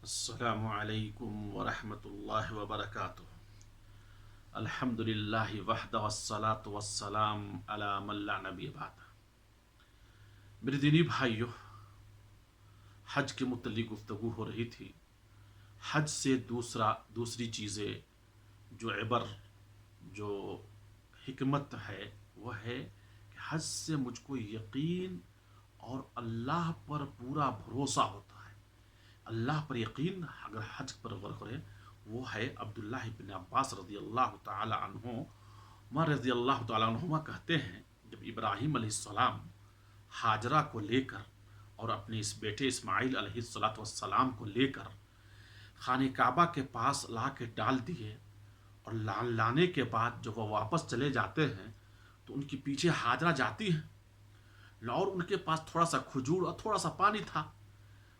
السلام علیکم ورحمۃ اللہ وبرکاتہ۔ الحمد للہ وحدہ والصلاة والسلام علی من لا نبی بعد۔ میرے دینی بھائیوں، حج کے متعلق گفتگو ہو رہی تھی۔ حج سے دوسری چیزیں جو عبر، جو حکمت ہے، وہ ہے کہ حج سے مجھ کو یقین اور اللہ پر پورا بھروسہ ہوتا ہے۔ اللہ پر یقین اگر حج پر غور کرے، وہ ہے عبداللہ بن عباس رضی اللہ تعالی عنہ رضی اللہ تعالی عنہما کہتے ہیں، جب ابراہیم علیہ السلام ہاجرہ کو لے کر اور اپنے اس بیٹے اسماعیل علیہ السلام کو لے کر خانہ کعبہ کے پاس لا کے ڈال دیے، اور لانے کے بعد جب وہ واپس چلے جاتے ہیں تو ان کے پیچھے ہاجرہ جاتی ہیں، اور ان کے پاس تھوڑا سا کھجور اور تھوڑا سا پانی تھا،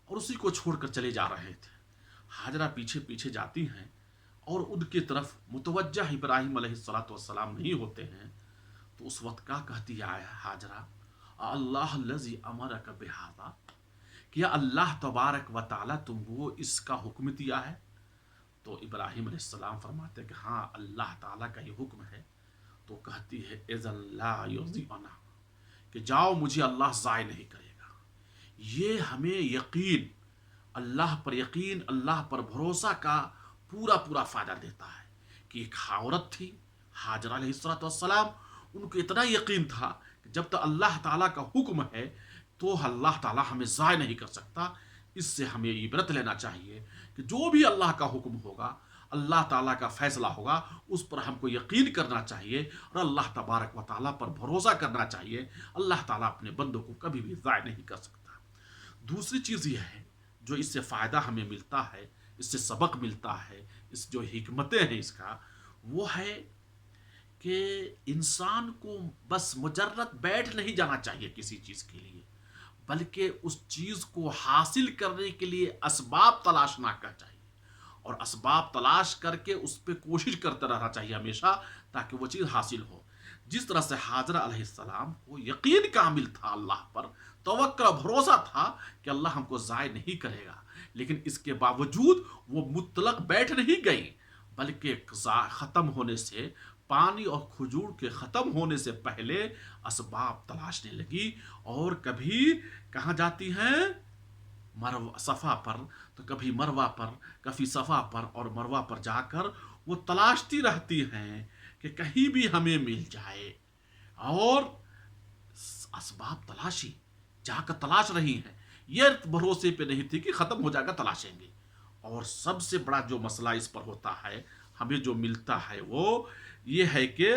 اور اسی کو چھوڑ کر چلے جا رہے تھے۔ ہاجرہ پیچھے پیچھے جاتی ہیں اور ان کی طرف متوجہ ابراہیم علیہ السلام نہیں ہوتے ہیں، تو اس وقت کیا کہتی ہے ہاجرہ؟ اللہ الذی امرک بہذا، کیا اللہ تبارک و تعالی تم کو اس کا حکم دیا ہے؟ تو ابراہیم علیہ السلام فرماتے ہیں کہ ہاں، اللہ تعالیٰ کا یہ حکم ہے۔ تو کہتی ہے اذن لا یضیعنا، کہ جاؤ، مجھے اللہ ضائع نہیں کرے گا۔ یہ ہمیں یقین، اللہ پر یقین، اللہ پر بھروسہ کا پورا فائدہ دیتا ہے کہ ایک عورت تھی ہاجرہ علیہ السلام، ان کو اتنا یقین تھا کہ جب تک اللہ تعالیٰ کا حکم ہے تو اللہ تعالیٰ ہمیں ضائع نہیں کر سکتا۔ اس سے ہمیں عبرت لینا چاہیے کہ جو بھی اللہ کا حکم ہوگا، اللہ تعالیٰ کا فیصلہ ہوگا، اس پر ہم کو یقین کرنا چاہیے اور اللہ تبارک و تعالیٰ پر بھروسہ کرنا چاہیے۔ اللہ تعالیٰ اپنے بندوں کو کبھی بھی ضائع نہیں کر سکتا۔ دوسری چیز یہ ہے جو اس سے فائدہ ہمیں ملتا ہے، اس سے سبق ملتا ہے، اس جو حکمتیں ہیں اس کا، وہ ہے کہ انسان کو بس مجرد بیٹھ نہیں جانا چاہیے کسی چیز کے لیے، بلکہ اس چیز کو حاصل کرنے کے لیے اسباب تلاش نہ کرنا چاہیے، اور اسباب تلاش کر کے اس پہ کوشش کرتے رہنا چاہیے ہمیشہ، تاکہ وہ چیز حاصل ہو۔ جس طرح سے حاجرہ علیہ السلام کو یقین کامل تھا اللہ پر، توقع بھروسہ تھا کہ اللہ ہم کو ضائع نہیں کرے گا، لیکن اس کے باوجود وہ مطلق بیٹھ نہیں گئی، بلکہ ختم ہونے سے، پانی اور کھجور کے ختم ہونے سے پہلے اسباب تلاشنے لگی، اور کبھی کہاں جاتی ہیں؟ صفا پر، تو کبھی مروہ پر، کبھی صفا پر اور مروہ پر جا کر وہ تلاشتی رہتی ہیں کہ کہیں بھی ہمیں مل جائے، اور اسباب تلاشی، جا کر تلاش رہی ہیں، یہ بھروسے پہ نہیں تھی کہ ختم ہو جائے گا تلاشیں گے۔ اور سب سے بڑا جو مسئلہ اس پر ہوتا ہے، ہمیں جو ملتا ہے، وہ یہ ہے کہ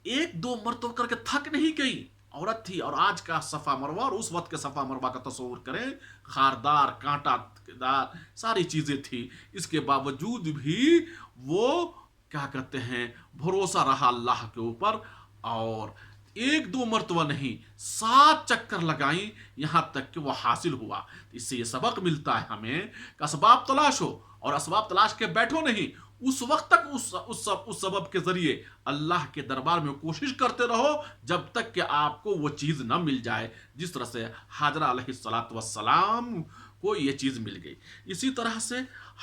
ایک دو مرتبہ کر کے تھک نہیں گئی، عورت تھی، اور آج کا صفا مروہ اور اس وقت کے صفا مروہ کا تصور کریں، خاردار، کانٹا دار ساری چیزیں تھی، اس کے باوجود بھی وہ کیا کہتے ہیں، بھروسہ رہا اللہ کے اوپر، اور ایک دو مرتبہ نہیں، 7 چکر لگائیں یہاں تک کہ وہ حاصل ہوا۔ اس سے یہ سبق ملتا ہے ہمیں کہ اسباب تلاش ہو، اور اسباب تلاش کے بیٹھو نہیں، اس وقت تک اس سبب کے ذریعے اللہ کے دربار میں کوشش کرتے رہو جب تک کہ آپ کو وہ چیز نہ مل جائے، جس طرح سے ہاجرہ علیہ السلام کو یہ چیز مل گئی۔ اسی طرح سے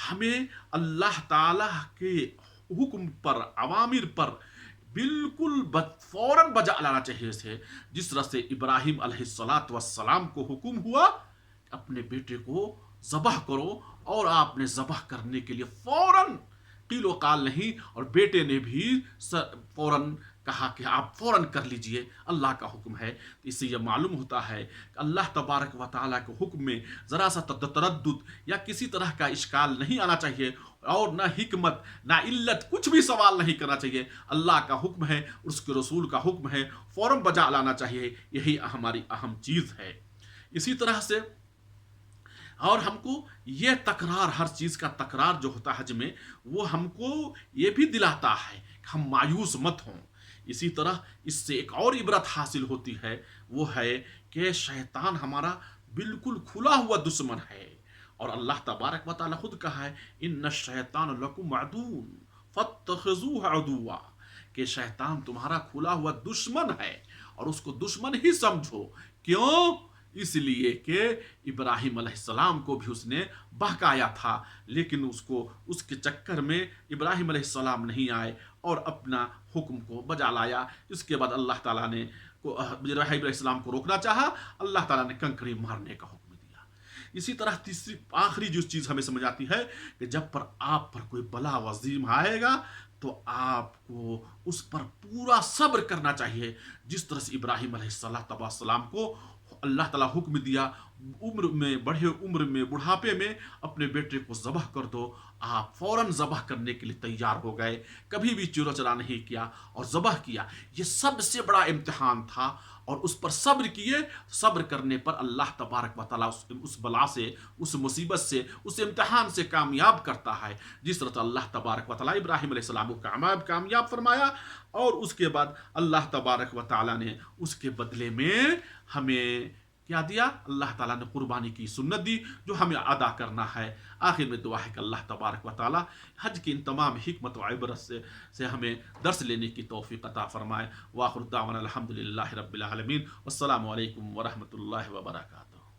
ہمیں اللہ تعالیٰ کے حکم پر، اوامر پر بالکل فوراً بجا لانا چاہیے سے، جس طرح سے ابراہیم علیہ السلام کو حکم ہوا اپنے بیٹے کو ذبح کرو، اور آپ نے ذبح کرنے کے لیے فوراً قیل و قال نہیں، اور بیٹے نے بھی فوراً کہا کہ آپ فوراً کر لیجئے، اللہ کا حکم ہے۔ اس سے یہ معلوم ہوتا ہے کہ اللہ تبارک و تعالیٰ کے حکم میں ذرا سا تردد یا کسی طرح کا اشکال نہیں آنا چاہیے، اور نہ حکمت نہ علت، کچھ بھی سوال نہیں کرنا چاہیے۔ اللہ کا حکم ہے، اس کے رسول کا حکم ہے، فوراً بجا لانا چاہیے، یہی ہماری اہم چیز ہے۔ اسی طرح سے اور ہم کو یہ تکرار، ہر چیز کا تکرار جو ہوتا ہے حج میں، وہ ہم کو یہ بھی دلاتا ہے کہ ہم مایوس مت ہوں۔ اسی طرح اس سے ایک اور عبرت حاصل ہوتی ہے، وہ ہے کہ شیطان ہمارا بالکل کھلا ہوا دشمن ہے، اور اللہ تبارک و تعالیٰ خود کہا ہے ان الشیطان لکم عدو فاتخذوه عدوا، کہ شیطان تمہارا کھلا ہوا دشمن ہے، اور اس کو دشمن ہی سمجھو۔ کیوں؟ اس لیے کہ ابراہیم علیہ السلام کو بھی اس نے بہکایا تھا، لیکن اس کے چکر میں ابراہیم علیہ السلام نہیں آئے اور اپنا حکم کو بجا لایا۔ اس کے بعد اللہ تعالیٰ نے ابراہیم علیہ السلام کو روکنا چاہا، اللہ تعالیٰ نے کنکری مارنے کا حکم دیا۔ اسی طرح تیسری آخری جو چیز ہمیں سمجھ آتی ہے کہ جب پر آپ پر کوئی بلا عظیم آئے گا تو آپ کو اس پر پورا صبر کرنا چاہیے، جس طرح سے ابراہیم علیہ السلام کو اللہ تعالیٰ حکم دیا عمر میں بڑھے عمر میں بڑھاپے میں اپنے بیٹے کو ذبح کر دو، آپ فوراً ذبح کرنے کے لیے تیار ہو گئے، کبھی بھی چورا چرا نہیں کیا اور ذبح کیا۔ یہ سب سے بڑا امتحان تھا اور اس پر صبر کیے۔ صبر کرنے پر اللہ تبارک و تعالیٰ اس بلا سے، اس مصیبت سے، اس امتحان سے کامیاب کرتا ہے، جس طرح اللہ تبارک و تعالیٰ ابراہیم علیہ السلام کو کامیاب فرمایا، اور اس کے بعد اللہ تبارک و تعالیٰ نے اس کے بدلے میں ہمیں کیا دیا؟ اللہ تعالیٰ نے قربانی کی سنت دی جو ہمیں ادا کرنا ہے۔ آخر میں دعا ہے کہ اللہ تبارک و تعالیٰ حج کی ان تمام حکمت و عبرت سے ہمیں درس لینے کی توفیق عطا فرمائے۔ وآخر دعوانا الحمدللہ رب العالمین، والسلام علیکم ورحمۃ اللہ وبرکاتہ۔